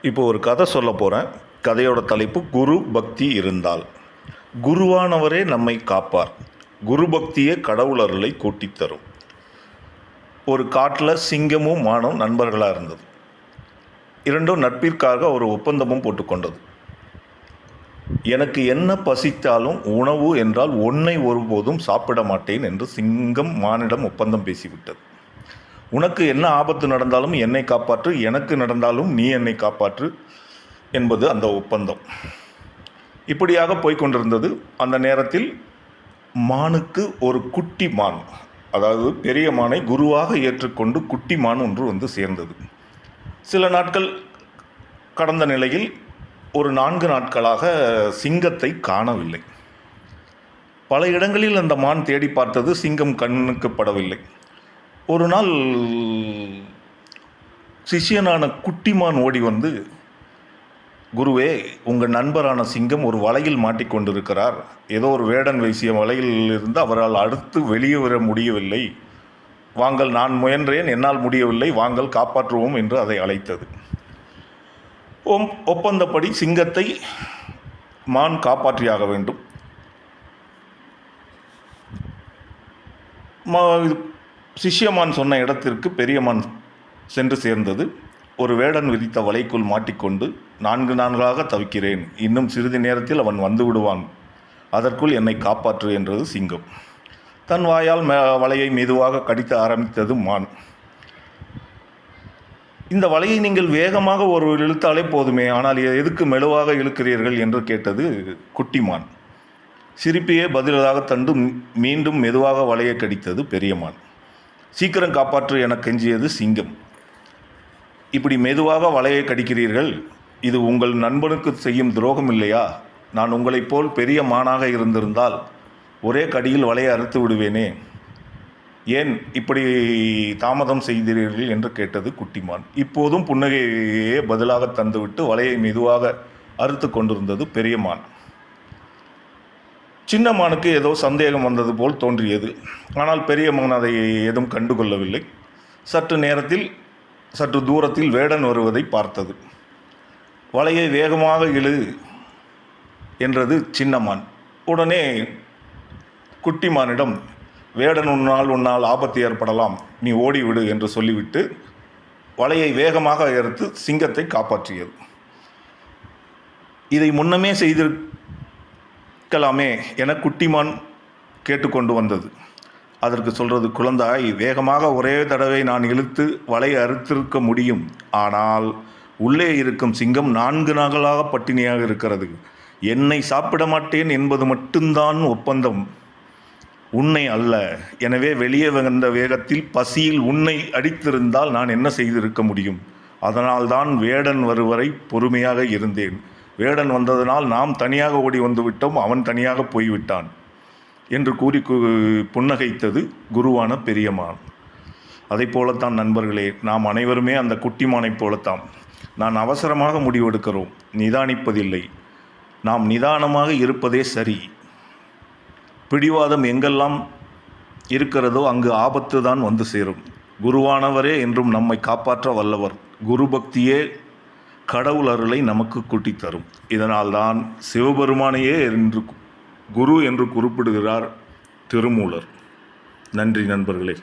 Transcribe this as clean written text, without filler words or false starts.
இப்போ ஒரு கதை சொல்ல போகிறேன். கதையோட தலைப்பு குரு பக்தி இருந்தால். குருவானவரே நம்மை காப்பார். குரு பக்தியே கடவுள் அருளை கூட்டித் தரும். ஒரு காட்டில் சிங்கமும் மானும் நண்பர்களாக இருந்தது. இரண்டும் நட்பிற்காக ஒரு ஒப்பந்தமும் போட்டுக்கொண்டது. எனக்கு என்ன பசித்தாலும் உணவு என்றால் ஒன்றை ஒருபோதும் சாப்பிட மாட்டேன் என்று சிங்கம் மானிடம் ஒப்பந்தம் பேசிவிட்டது. உனக்கு என்ன ஆபத்து நடந்தாலும் என்னை காப்பாற்று, எனக்கு நடந்தாலும் நீ என்னை காப்பாற்று என்பது அந்த ஒப்பந்தம். இப்படியாக போய்கொண்டிருந்தது. அந்த நேரத்தில் மானுக்கு ஒரு குட்டி மான், அதாவது பெரிய மானை குருவாக ஏற்றுக்கொண்டு குட்டி மான் ஒன்று வந்து சேர்ந்தது. சில நாட்கள் கடந்த நிலையில் ஒரு 4 நாட்களாக சிங்கத்தை காணவில்லை. பல இடங்களில் அந்த மான் தேடி பார்த்தது, சிங்கம் கண்ணுக்கு படவில்லை. ஒரு நாள் சிஷ்யனான குட்டிமான் ஓடி வந்து, குருவே, உங்கள் நண்பரான சிங்கம் ஒரு வலையில் மாட்டிக்கொண்டிருக்கிறார். ஏதோ ஒரு வேடன் வீசிய வலையில் இருந்து அவரால் அடுத்து வெளியே வர முடியவில்லை. வாங்கள், நான் முயன்றேன், என்னால் முடியவில்லை, வாங்கள் காப்பாற்றுவோம் என்று அதை அழைத்தது. ஒப்பந்தப்படி சிங்கத்தை மான் காப்பாற்றியாக வேண்டும். சிஷ்யமான் சொன்ன இடத்திற்கு பெரியமான் சென்று சேர்ந்தது. ஒரு வேடன் விரித்த வலைக்குள் மாட்டிக்கொண்டு 4 நாட்களாக தவிக்கிறேன். இன்னும் சிறிது நேரத்தில் அவன் வந்து விடுவான். அதற்குள் என்னை காப்பாற்று என்றது சிங்கம். தன் வாயால் வலையை மெதுவாக கடித்து ஆரம்பித்தது மான். இந்த வலையை நீங்கள் வேகமாக ஒரு இழுத்தாலே போதுமே, ஆனால் எதுக்கு மெதுவாக இழுக்கிறீர்கள் என்று கேட்டது குட்டிமான். சிரிப்பையே பதிலாக தந்து மீண்டும் மெதுவாக வலையை கடித்தது பெரியமான். சீக்கிரம் காப்பாற்று என கெஞ்சியது சிங்கம். இப்படி மெதுவாக வலையை கடிக்கிறீர்கள், இது உங்கள் நண்பனுக்கு செய்யும் துரோகம் இல்லையா? நான் உங்களைப் போல் பெரிய மானாக இருந்திருந்தால் ஒரே கடியில் வலையை அறுத்து விடுவேனே, ஏன் இப்படி தாமதம் செய்தீர்கள் என்று கேட்டது குட்டிமான். இப்போதும் புன்னகையே பதிலாக தந்துவிட்டு வலையை மெதுவாக அறுத்து கொண்டிருந்தது பெரியமான். சின்ன மானுக்கு ஏதோ சந்தேகம் வந்தது போல் தோன்றியது. ஆனால் பெரிய மான் அதை ஏதும் கண்டுகொள்ளவில்லை. சற்று தூரத்தில் வேடன் வருவதை பார்த்தது. வலையை வேகமாக இழு என்றது சின்னமான். உடனே குட்டிமானிடம், வேடன் உன்னால் ஆபத்து ஏற்படலாம், நீ ஓடிவிடு என்று சொல்லிவிட்டு வலையை வேகமாக எடுத்து சிங்கத்தை காப்பாற்றியது. இதை முன்னமே செய்திருக்கலாமே என குட்டிமான் கேட்டுக்கொண்டு வந்தது. அதற்கு சொல்கிறது, குழந்தாய், வேகமாக ஒரே தடவை நான் இழுத்து வலையை அறுத்திருக்க முடியும். ஆனால் உள்ளே இருக்கும் சிங்கம் 4 நாட்களாக பட்டினியாக இருக்கிறது. என்னை சாப்பிட மாட்டேன் என்பது மட்டும்தான் ஒப்பந்தம், உன்னை அல்ல. எனவே வெளியே வந்த வேகத்தில் பசியில் உன்னை அடித்திருந்தால் நான் என்ன செய்திருக்க முடியும்? அதனால்தான் வேடன் வருவரை பொறுமையாக இருந்தேன். வேடன் வந்ததனால் நாம் தனியாக ஓடி வந்து விட்டோம், அவன் தனியாக போய்விட்டான் என்று கூறி புன்னகைத்தது குருவான பெரியமான். அதை போலத்தான் நண்பர்களே, நாம் அனைவருமே அந்த குட்டிமானைப் போலத்தான். நான் அவசரமாக முடிவெடுக்கிறோம், நிதானிப்பதில்லை. நாம் நிதானமாக இருப்பதே சரி. பிடிவாதம் எங்கெல்லாம் இருக்கிறதோ அங்கு ஆபத்து தான் வந்து சேரும். குருவானவரே என்றும் நம்மை காப்பாற்ற வல்லவர். குரு பக்தியே கடவுள் அருளை நமக்கு கூட்டித் தரும். இதனால்தான் சிவபெருமானையே குரு என்று குறிப்பிடுகிறார் திருமூலர். நன்றி நண்பர்களே.